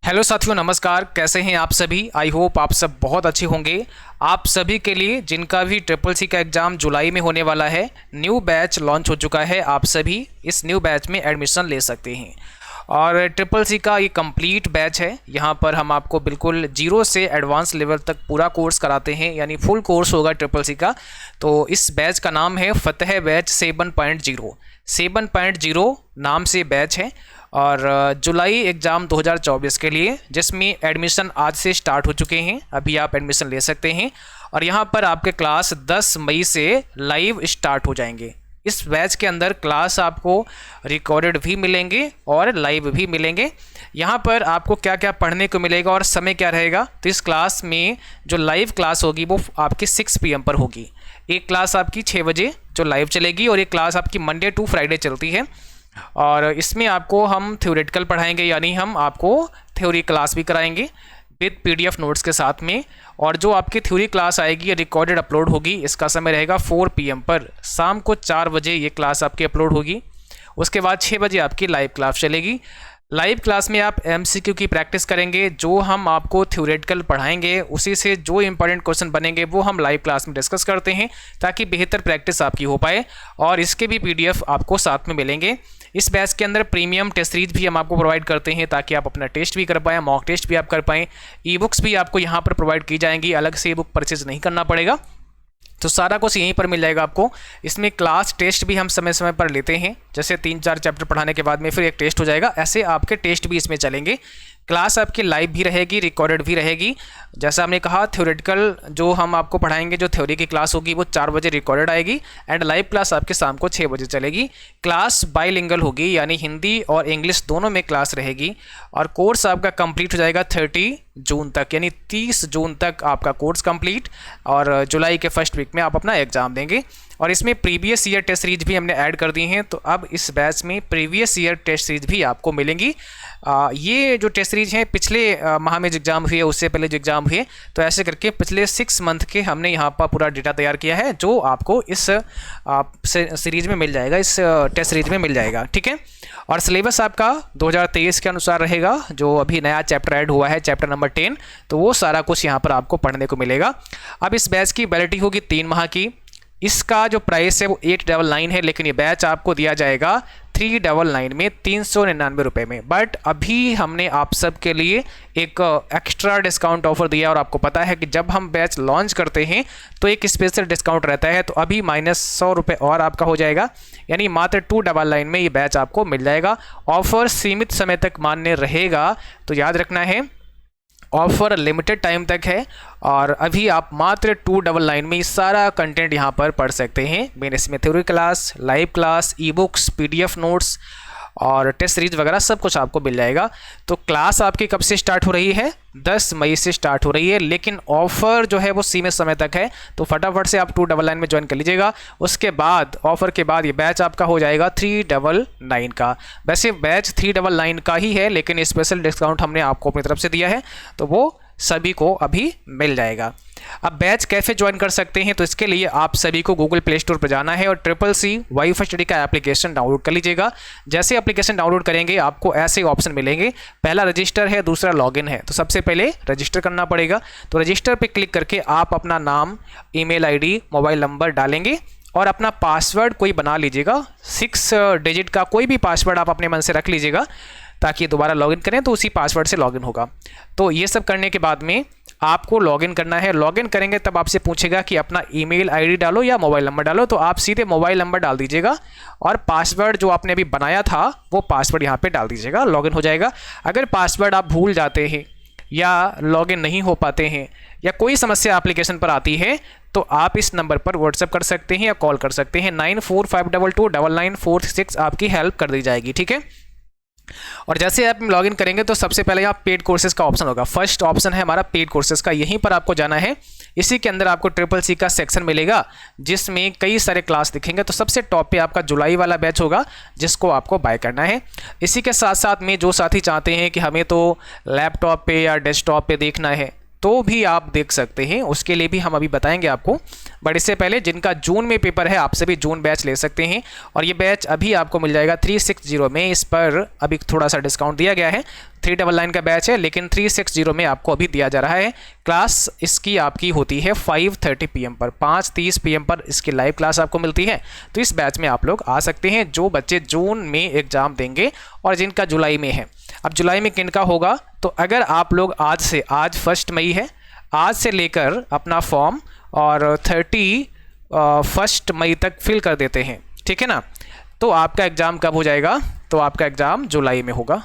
Hello साथियों, नमस्कार। कैसे हैं आप सभी? आई होप आप सब बहुत अच्छे होंगे। आप सभी के लिए जिनका भी ट्रिपल सी का एग्ज़ाम जुलाई में होने वाला है, न्यू बैच लॉन्च हो चुका है। आप सभी इस न्यू बैच में एडमिशन ले सकते हैं और ट्रिपल सी का ये कंप्लीट बैच है। यहाँ पर हम आपको बिल्कुल जीरो से एडवांस लेवल तक पूरा कोर्स कराते हैं, यानी फुल कोर्स होगा ट्रिपल सी का। तो इस बैच का नाम है फतेह बैच 7.0। 7.0 नाम से बैच है और जुलाई एग्ज़ाम 2024 के लिए, जिसमें एडमिशन आज से स्टार्ट हो चुके हैं। अभी आप एडमिशन ले सकते हैं और यहाँ पर आपके क्लास 10 मई से लाइव स्टार्ट हो जाएंगे। इस बैच के अंदर क्लास आपको रिकॉर्डेड भी मिलेंगे और लाइव भी मिलेंगे। यहाँ पर आपको क्या क्या पढ़ने को मिलेगा और समय क्या रहेगा, तो इस क्लास में जो लाइव क्लास होगी वो आपकी 6 PM पर होगी। एक क्लास आपकी 6 बजे जो लाइव चलेगी और एक क्लास आपकी मंडे टू फ्राइडे चलती है। और इसमें आपको हम थ्योरेटिकल पढ़ाएंगे, यानी हम आपको थ्योरी क्लास भी कराएंगे विद PDF नोट्स के साथ में। और जो आपकी थ्योरी क्लास आएगी ये रिकॉर्डेड अपलोड होगी। इसका समय रहेगा 4 PM पर, शाम को 4 बजे ये क्लास आपकी अपलोड होगी। उसके बाद 6 बजे आपकी लाइव क्लास चलेगी। लाइव क्लास में आप MCQ की प्रैक्टिस करेंगे। जो हम आपको थ्योरेटिकल पढ़ाएंगे उसी से जो इंपॉर्टेंट क्वेश्चन बनेंगे वो हम लाइव क्लास में डिस्कस करते हैं, ताकि बेहतर प्रैक्टिस आपकी हो पाए। और इसके भी PDF आपको साथ में मिलेंगे। इस बैच के अंदर प्रीमियम टेस्ट सीरीज भी हम आपको प्रोवाइड करते हैं, ताकि आप अपना टेस्ट भी कर पाएँ, मॉक टेस्ट भी आप कर पाएँ। ई बुक्स भी आपको यहाँ पर प्रोवाइड की जाएंगी, अलग से ई बुक परचेज नहीं करना पड़ेगा। तो सारा कुछ यहीं पर मिल जाएगा आपको। इसमें क्लास टेस्ट भी हम समय समय पर लेते हैं, जैसे 3-4 चैप्टर पढ़ाने के बाद में फिर एक टेस्ट हो जाएगा, ऐसे आपके टेस्ट भी इसमें चलेंगे। क्लास आपकी लाइव भी रहेगी, रिकॉर्डेड भी रहेगी। जैसा हमने कहा, थ्योरेटिकल जो हम आपको पढ़ाएंगे, जो थ्योरी की क्लास होगी वो 4 बजे रिकॉर्डेड आएगी एंड लाइव क्लास आपके शाम को 6 बजे चलेगी। क्लास बाइलिंगुअल होगी, यानी हिंदी और इंग्लिश दोनों में क्लास रहेगी। और कोर्स आपका कंप्लीट हो जाएगा 30 जून तक, यानी 30 जून तक आपका कोर्स कंप्लीट। और जुलाई के फर्स्ट वीक में आप अपना एग्ज़ाम देंगे। और इसमें प्रीवियस ईयर टेस्ट सीरीज भी हमने ऐड कर दी हैं, तो अब इस बैच में प्रीवियस ईयर टेस्ट सीरीज भी आपको मिलेंगी। ये जो टेस्ट सीरीज हैं पिछले माह में जो एग्ज़ाम हुए, उससे पहले जो एग्ज़ाम हुए, तो ऐसे करके पिछले 6 मंथ के हमने यहाँ पर पूरा डेटा तैयार किया है, जो आपको इस सीरीज में मिल जाएगा, इस टेस्ट सीरीज में मिल जाएगा। ठीक है। और सिलेबस आपका 2023 के अनुसार रहेगा। जो अभी नया चैप्टर ऐड हुआ है, चैप्टर नंबर 10, तो वो सारा कुछ यहाँ पर आपको पढ़ने को मिलेगा। अब इस बैच की वैलिडिटी होगी 3 माह की। इसका जो प्राइस है वो 899 है, लेकिन ये बैच आपको दिया जाएगा 399 में, 399 रुपये में। बट अभी हमने आप सब के लिए एक एक्स्ट्रा डिस्काउंट ऑफर दिया, और आपको पता है कि जब हम बैच लॉन्च करते हैं तो एक स्पेशल डिस्काउंट रहता है। तो अभी -100 रुपये और आपका हो जाएगा, यानी मात्र 299 में ये बैच आपको मिल जाएगा। ऑफर सीमित समय तक मान्य रहेगा, तो याद रखना है ऑफ़र लिमिटेड टाइम तक है। और अभी आप मात्र 299 में सारा कंटेंट यहाँ पर पढ़ सकते हैं। मेरे इसमें theory class, live class, e books, PDF notes और टेस्ट सीरीज वगैरह सब कुछ आपको मिल जाएगा। तो क्लास आपकी कब से स्टार्ट हो रही है? 10 मई से स्टार्ट हो रही है, लेकिन ऑफ़र जो है वो सीमित समय तक है। तो फटाफट से आप 299 में ज्वाइन कर लीजिएगा। उसके बाद ऑफ़र के बाद ये बैच आपका हो जाएगा 399 का। वैसे बैच 399 का ही है, लेकिन स्पेशल डिस्काउंट हमने आपको अपनी तरफ से दिया है, तो वो सभी को अभी मिल जाएगा। अब बैच कैसे ज्वाइन कर सकते हैं, तो इसके लिए आप सभी को गूगल प्ले स्टोर पर जाना है और ट्रिपल सी वाईफाई स्टडी का एप्लीकेशन डाउनलोड कर लीजिएगा। जैसे एप्लीकेशन डाउनलोड करेंगे आपको ऐसे ऑप्शन मिलेंगे, पहला रजिस्टर है, दूसरा लॉगिन है। तो सबसे पहले रजिस्टर करना पड़ेगा। तो रजिस्टर पे क्लिक करके आप अपना नाम, ईमेल ID, मोबाइल नंबर डालेंगे और अपना पासवर्ड कोई बना लीजिएगा। 6 डिजिट का कोई भी पासवर्ड आप अपने मन से रख लीजिएगा, ताकि दोबारा लॉगिन करें तो उसी पासवर्ड से लॉगिन होगा। तो ये सब करने के बाद में आपको लॉगिन करना है। लॉगिन करेंगे तब आपसे पूछेगा कि अपना ईमेल ID डालो या मोबाइल नंबर डालो, तो आप सीधे मोबाइल नंबर डाल दीजिएगा और पासवर्ड जो आपने अभी बनाया था वो पासवर्ड यहाँ पे डाल दीजिएगा, लॉगिन हो जाएगा। अगर पासवर्ड आप भूल जाते हैं या लॉगिन नहीं हो पाते हैं या कोई समस्या एप्लीकेशन पर आती है, तो आप इस नंबर पर व्हाट्सएप कर सकते हैं या कॉल कर सकते हैं। 9452299446 आपकी हेल्प कर दी जाएगी। ठीक है। और जैसे आप लॉगिन करेंगे तो सबसे पहले यहाँ पेड कोर्सेज का ऑप्शन होगा। फर्स्ट ऑप्शन है हमारा पेड कोर्सेज का, यहीं पर आपको जाना है। इसी के अंदर आपको ट्रिपल सी का सेक्शन मिलेगा, जिसमें कई सारे क्लास दिखेंगे। तो सबसे टॉप पे आपका जुलाई वाला बैच होगा, जिसको आपको बाय करना है। इसी के साथ साथ में जो साथी चाहते हैं कि हमें तो लैपटॉप पे या डेस्कटॉप पे देखना है, तो भी आप देख सकते हैं, उसके लिए भी हम अभी बताएंगे आपको। बट इससे पहले जिनका जून में पेपर है, आप सभी जून बैच ले सकते हैं। और ये बैच अभी आपको मिल जाएगा 360 में। इस पर अभी थोड़ा सा डिस्काउंट दिया गया है, 399 का बैच है, लेकिन 360 में आपको अभी दिया जा रहा है। क्लास इसकी आपकी होती है 5:30 PM पर, 5:30 PM पर इसकी लाइव क्लास आपको मिलती है। तो इस बैच में आप लोग आ सकते हैं जो बच्चे जून में एग्ज़ाम देंगे और जिनका जुलाई में है। अब जुलाई में किनका होगा, तो अगर आप लोग आज 1 मई है, आज से लेकर अपना फॉर्म और 31 मई तक फिल कर देते हैं, ठीक है ना, तो आपका एग्ज़ाम कब हो जाएगा, तो आपका एग्ज़ाम जुलाई में होगा।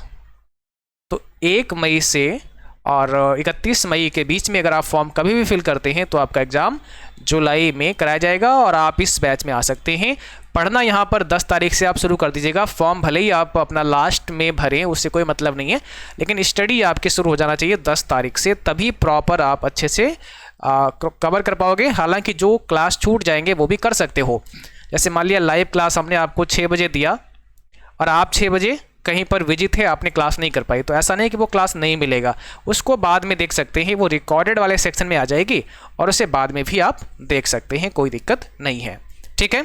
तो 1 मई से और 31 मई के बीच में अगर आप फॉर्म कभी भी फिल करते हैं तो आपका एग्ज़ाम जुलाई में कराया जाएगा और आप इस बैच में आ सकते हैं। पढ़ना यहाँ पर 10 तारीख से आप शुरू कर दीजिएगा। फॉर्म भले ही आप अपना लास्ट में भरें, उससे कोई मतलब नहीं है, लेकिन स्टडी आपकी शुरू हो जाना चाहिए 10 तारीख से, तभी प्रॉपर आप अच्छे से कवर कर पाओगे। हालांकि जो क्लास छूट जाएंगे वो भी कर सकते हो। जैसे मान लिया लाइव क्लास हमने आपको 6 बजे दिया और आप 6 बजे कहीं पर विजिट थे, आपने क्लास नहीं कर पाई, तो ऐसा नहीं कि वो क्लास नहीं मिलेगा, उसको बाद में देख सकते हैं। वो रिकॉर्डेड वाले सेक्शन में आ जाएगी और उसे बाद में भी आप देख सकते हैं, कोई दिक्कत नहीं है, ठीक है।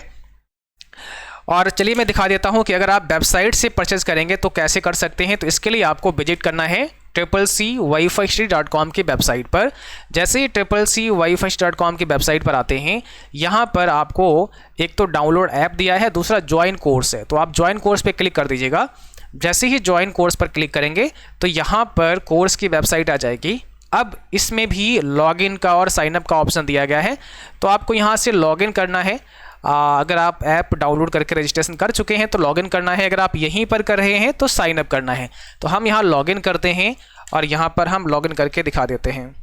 और चलिए मैं दिखा देता हूं कि अगर आप वेबसाइट से परचेज करेंगे तो कैसे कर सकते हैं। तो इसके लिए आपको विजिट करना है CCCWiFi.com की वेबसाइट पर। जैसे ही CCCWiFi.com की वेबसाइट पर आते हैं, यहाँ पर आपको एक तो डाउनलोड ऐप दिया है, दूसरा ज्वाइन कोर्स है, तो आप ज्वाइन कोर्स पे क्लिक कर दीजिएगा। जैसे ही ज्वाइन कोर्स पर क्लिक करेंगे तो यहाँ पर कोर्स की वेबसाइट आ जाएगी। अब इसमें भी लॉगिन का और साइनअप का ऑप्शन दिया गया है, तो आपको यहाँ से लॉगिन करना है। अगर आप ऐप डाउनलोड करके रजिस्ट्रेशन कर चुके हैं तो लॉगिन करना है, अगर आप यहीं पर कर रहे हैं तो साइन अप करना है। तो हम यहाँ लॉगिन करते हैं और यहाँ पर हम लॉगिन करके दिखा देते हैं।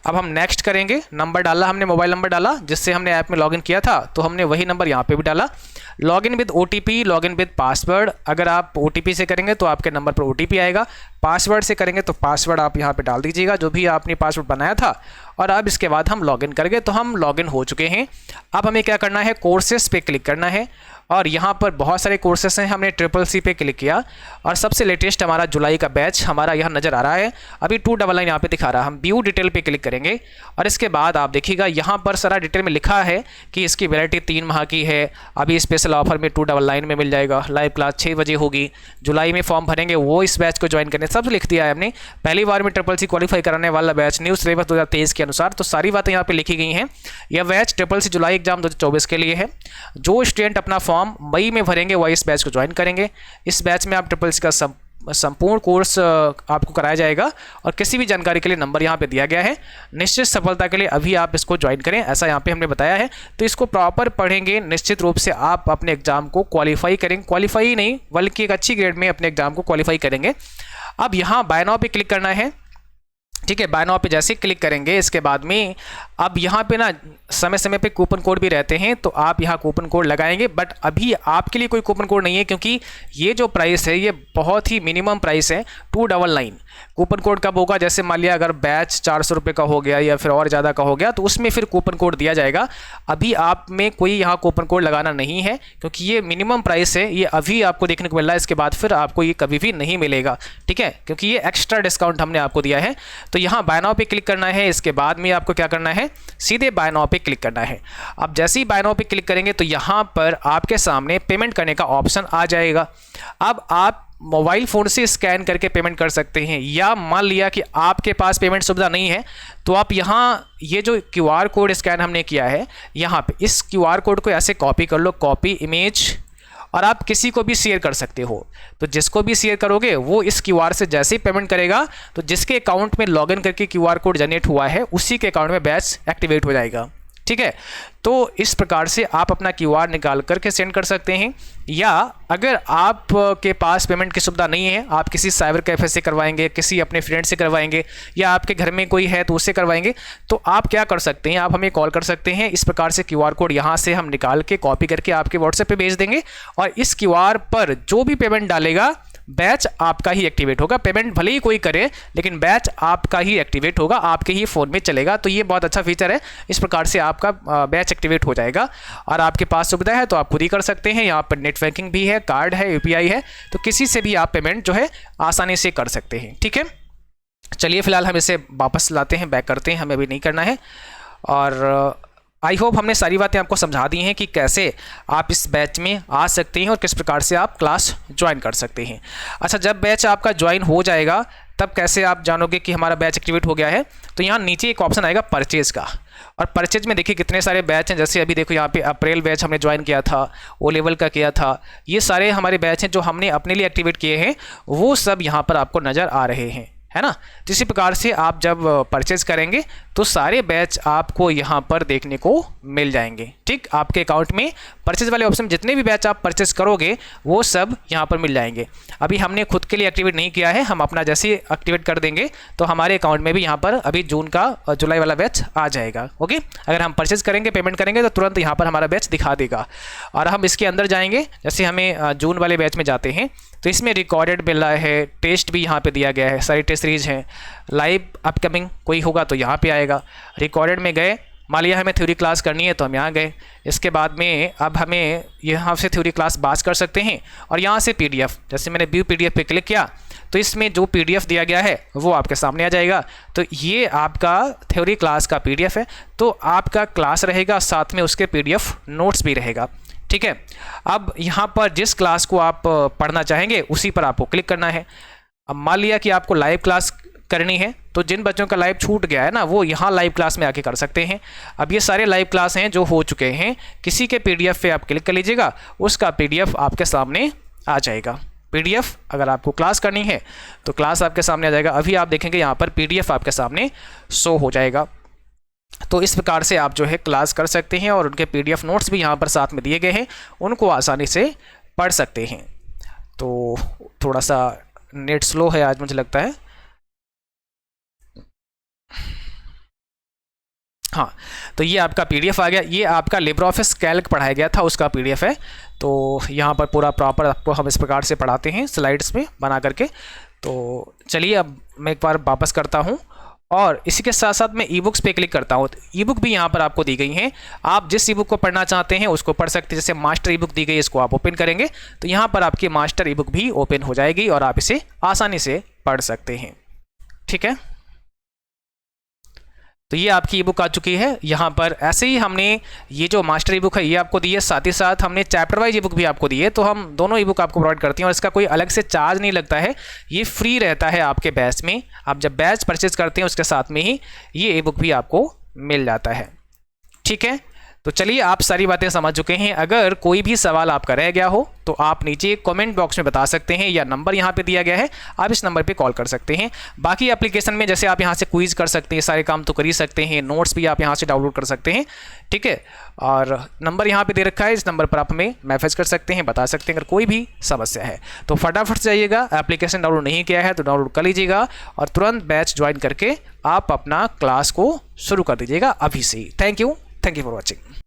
अब हम नेक्स्ट करेंगे। नंबर डाला हमने, मोबाइल नंबर डाला जिससे हमने ऐप में लॉगिन किया था, तो हमने वही नंबर यहाँ पे भी डाला। Login with OTP, login with password. अगर आप OTP से करेंगे तो आपके नंबर पर OTP आएगा, पासवर्ड से करेंगे तो पासवर्ड आप यहाँ पे डाल दीजिएगा जो भी आपने पासवर्ड बनाया था। और अब इसके बाद हम लॉगिन करेंगे, तो हम लॉगिन हो चुके हैं। अब हमें क्या करना है, कोर्सेस पे क्लिक करना है और यहाँ पर बहुत सारे कोर्सेस हैं। हमने CCC पे क्लिक किया और सबसे लेटेस्ट हमारा जुलाई का बैच हमारा यहाँ नज़र आ रहा है। अभी 299 यहाँ पे दिखा रहा है। हम व्यू डिटेल पे क्लिक करेंगे और इसके बाद आप देखिएगा यहाँ पर सारा डिटेल में लिखा है कि इसकी वैलिडिटी 3 माह की है। अभी स्पेशल ऑफर में 299 में मिल जाएगा। लाइव क्लास 6 बजे होगी। जुलाई में फॉर्म भरेंगे वो इस बैच को ज्वाइन करने, सब लिख दिया है हमने। पहली बार में CCC क्वालिफाई कराने वाला बैच न्यू सिलेबस 2023 के अनुसार, तो सारी बातें यहाँ पे लिखी गई हैं। यह बैच CCC जुलाई एग्जाम 2024 के लिए है। जो स्टूडेंट अपना फॉर्म मई में भरेंगे वह इस बैच को ज्वाइन करेंगे। इस बैच में आप CCC का संपूर्ण कोर्स आपको कराया जाएगा और किसी भी जानकारी के लिए नंबर यहाँ पे दिया गया है। निश्चित सफलता के लिए अभी आप इसको ज्वाइन करें, ऐसा यहाँ पे हमने बताया है। तो इसको प्रॉपर पढ़ेंगे, निश्चित रूप से आप अपने एग्जाम को क्वालिफाई करेंगे। क्वालिफाई ही नहीं बल्कि एक अच्छी ग्रेड में अपने एग्जाम को क्वालिफाई करेंगे। अब यहाँ बाय नाउ पे क्लिक करना है, ठीक है। बाय नाउ पे जैसे ही क्लिक करेंगे इसके बाद में अब यहाँ पे ना समय समय पे कूपन कोड भी रहते हैं, तो आप यहाँ कूपन कोड लगाएंगे। बट अभी आपके लिए कोई कूपन कोड नहीं है क्योंकि ये जो प्राइस है ये बहुत ही मिनिमम प्राइस है, 299। कूपन कोड कब होगा, जैसे मान लिया अगर बैच 400 रुपये का हो गया या फिर और ज़्यादा का हो गया तो उसमें फिर कूपन कोड दिया जाएगा। अभी आप में कोई यहाँ कूपन कोड लगाना नहीं है क्योंकि ये मिनिमम प्राइस है, ये अभी आपको देखने को मिल रहा है। इसके बाद फिर आपको ये कभी भी नहीं मिलेगा, ठीक है, क्योंकि ये एक्स्ट्रा डिस्काउंट हमने आपको दिया है। तो यहाँ बाय नाउ पे क्लिक करना है। इसके बाद में आपको क्या करना है, सीधे बाय नाउ पे क्लिक करना है। अब जैसे ही बाय नाउ पे क्लिक करेंगे तो यहाँ पर आपके सामने पेमेंट करने का ऑप्शन आ जाएगा। अब आप मोबाइल फ़ोन से स्कैन करके पेमेंट कर सकते हैं, या मान लिया कि आपके पास पेमेंट सुविधा नहीं है तो आप यहाँ ये जो QR कोड स्कैन हमने किया है यहाँ पे इस QR कोड को ऐसे कॉपी कर लो, कॉपी इमेज, और आप किसी को भी शेयर कर सकते हो। तो जिसको भी शेयर करोगे वो इस QR से जैसे ही पेमेंट करेगा तो जिसके अकाउंट में लॉगिन करके QR कोड जनरेट हुआ है उसी के अकाउंट में बैच एक्टिवेट हो जाएगा, ठीक है। तो इस प्रकार से आप अपना QR निकाल करके सेंड कर सकते हैं, या अगर आप के पास पेमेंट की सुविधा नहीं है, आप किसी साइबर कैफे से करवाएंगे, किसी अपने फ्रेंड से करवाएंगे, या आपके घर में कोई है तो उससे करवाएंगे, तो आप क्या कर सकते हैं, आप हमें कॉल कर सकते हैं। इस प्रकार से QR कोड यहाँ से हम निकाल के कॉपी करके आपके WhatsApp पे भेज देंगे और इस QR पर जो भी पेमेंट डालेगा बैच आपका ही एक्टिवेट होगा। पेमेंट भले ही कोई करे लेकिन बैच आपका ही एक्टिवेट होगा, आपके ही फ़ोन में चलेगा। तो ये बहुत अच्छा फीचर है। इस प्रकार से आपका बैच एक्टिवेट हो जाएगा और आपके पास सुविधा है तो आप खुद ही कर सकते हैं। यहाँ पर नेट बैंकिंग भी है, कार्ड है, UPI है, तो किसी से भी आप पेमेंट जो है आसानी से कर सकते हैं, ठीक है। चलिए फिलहाल हम इसे वापस लाते हैं, बैक करते हैं, हमें अभी नहीं करना है। और आई होप हमने सारी बातें आपको समझा दी हैं कि कैसे आप इस बैच में आ सकते हैं और किस प्रकार से आप क्लास ज्वाइन कर सकते हैं। अच्छा, जब बैच आपका ज्वाइन हो जाएगा तब कैसे आप जानोगे कि हमारा बैच एक्टिवेट हो गया है? तो यहाँ नीचे एक ऑप्शन आएगा परचेज़ का, और परचेज में देखिए कितने सारे बैच हैं। जैसे अभी देखो यहाँ पे अप्रैल बैच हमने ज्वाइन किया था, ओ लेवल का किया था, ये सारे हमारे बैच हैं जो हमने अपने लिए एक्टिवेट किए हैं, वो सब यहाँ पर आपको नज़र आ रहे हैं, है ना। तो इसी प्रकार से आप जब परचेज करेंगे तो सारे बैच आपको यहाँ पर देखने को मिल जाएंगे। ठीक, आपके अकाउंट में परचेज वाले ऑप्शन जितने भी बैच आप परचेज करोगे वो सब यहाँ पर मिल जाएंगे। अभी हमने खुद के लिए एक्टिवेट नहीं किया है, हम अपना जैसे ही एक्टिवेट कर देंगे तो हमारे अकाउंट में भी यहाँ पर अभी जून का और जुलाई वाला बैच आ जाएगा। ओके, अगर हम परचेज करेंगे, पेमेंट करेंगे तो तुरंत यहाँ पर हमारा बैच दिखा देगा। और हम इसके अंदर जाएंगे, जैसे हमें जून वाले बैच में जाते हैं तो इसमें रिकॉर्डेड मिल रहा है, टेस्ट भी यहाँ पे दिया गया है, सारी टेस्ट सीरीज हैं, लाइव अपकमिंग कोई होगा तो यहाँ पे आएगा। रिकॉर्डेड में गए, मान लिया हमें थ्योरी क्लास करनी है तो हम यहाँ गए, इसके बाद में अब हमें यहाँ से थ्योरी क्लास पास कर सकते हैं और यहाँ से पीडीएफ, जैसे मैंने व्यू पीडीएफ पे क्लिक किया तो इसमें जो पीडीएफ दिया गया है वो आपके सामने आ जाएगा। तो ये आपका थ्योरी क्लास का पीडीएफ है, तो आपका क्लास रहेगा, साथ में उसके पीडीएफ नोट्स भी रहेगा। ठीक है, अब यहाँ पर जिस क्लास को आप पढ़ना चाहेंगे उसी पर आपको क्लिक करना है। अब मान लिया कि आपको लाइव क्लास करनी है तो जिन बच्चों का लाइव छूट गया है ना, वो यहाँ लाइव क्लास में आके कर सकते हैं। अब ये सारे लाइव क्लास हैं जो हो चुके हैं, किसी के पीडीएफ पे आप क्लिक कर लीजिएगा, उसका पीडीएफ आपके सामने आ जाएगा। पीडीएफ अगर आपको क्लास करनी है तो क्लास आपके सामने आ जाएगा। अभी आप देखेंगे यहाँ पर पीडीएफ आपके सामने शो हो जाएगा। तो इस प्रकार से आप जो है क्लास कर सकते हैं और उनके पीडीएफ नोट्स भी यहाँ पर साथ में दिए गए हैं, उनको आसानी से पढ़ सकते हैं। तो थोड़ा सा नेट स्लो है आज मुझे लगता है। हाँ, तो ये आपका पीडीएफ आ गया, ये आपका लिब्रे ऑफिस कैल्क पढ़ाया गया था उसका पीडीएफ है। तो यहाँ पर पूरा प्रॉपर आपको हम इस प्रकार से पढ़ाते हैं स्लाइड्स में बना करके। तो चलिए अब मैं एक बार वापस करता हूँ और इसी के साथ साथ मैं ई बुक्स पे क्लिक करता हूँ। तो ई बुक भी यहाँ पर आपको दी गई हैं, आप जिस ई बुक को पढ़ना चाहते हैं उसको पढ़ सकते हैं। जैसे मास्टर ई बुक दी गई, इसको आप ओपन करेंगे तो यहाँ पर आपकी मास्टर ई बुक भी ओपन हो जाएगी और आप इसे आसानी से पढ़ सकते हैं। ठीक है, तो ये आपकी ई बुक आ चुकी है। यहाँ पर ऐसे ही हमने ये जो मास्टर ई बुक है ये आपको दी है, साथ ही साथ हमने चैप्टर वाइज ई बुक भी आपको दी है। तो हम दोनों ई बुक आपको प्रोवाइड करते हैं और इसका कोई अलग से चार्ज नहीं लगता है, ये फ्री रहता है आपके बैच में। आप जब बैच परचेज करते हैं उसके साथ में ही ये ई बुक भी आपको मिल जाता है। ठीक है, तो चलिए आप सारी बातें समझ चुके हैं। अगर कोई भी सवाल आपका रह गया हो तो आप नीचे कमेंट बॉक्स में बता सकते हैं, या नंबर यहाँ पे दिया गया है, आप इस नंबर पे कॉल कर सकते हैं। बाकी एप्लीकेशन में जैसे आप यहाँ से क्विज कर सकते हैं, सारे काम तो कर ही सकते हैं, नोट्स भी आप यहाँ से डाउनलोड कर सकते हैं। ठीक है, और नंबर यहाँ पे दे रखा है, इस नंबर पर आप हमें मैसेज कर सकते हैं, बता सकते हैं अगर कोई भी समस्या है। तो फटाफट से जाइएगा, एप्लीकेशन डाउनलोड नहीं किया है तो डाउनलोड कर लीजिएगा और तुरंत बैच ज्वाइन करके आप अपना क्लास को शुरू कर दीजिएगा अभी से। Thank you for watching.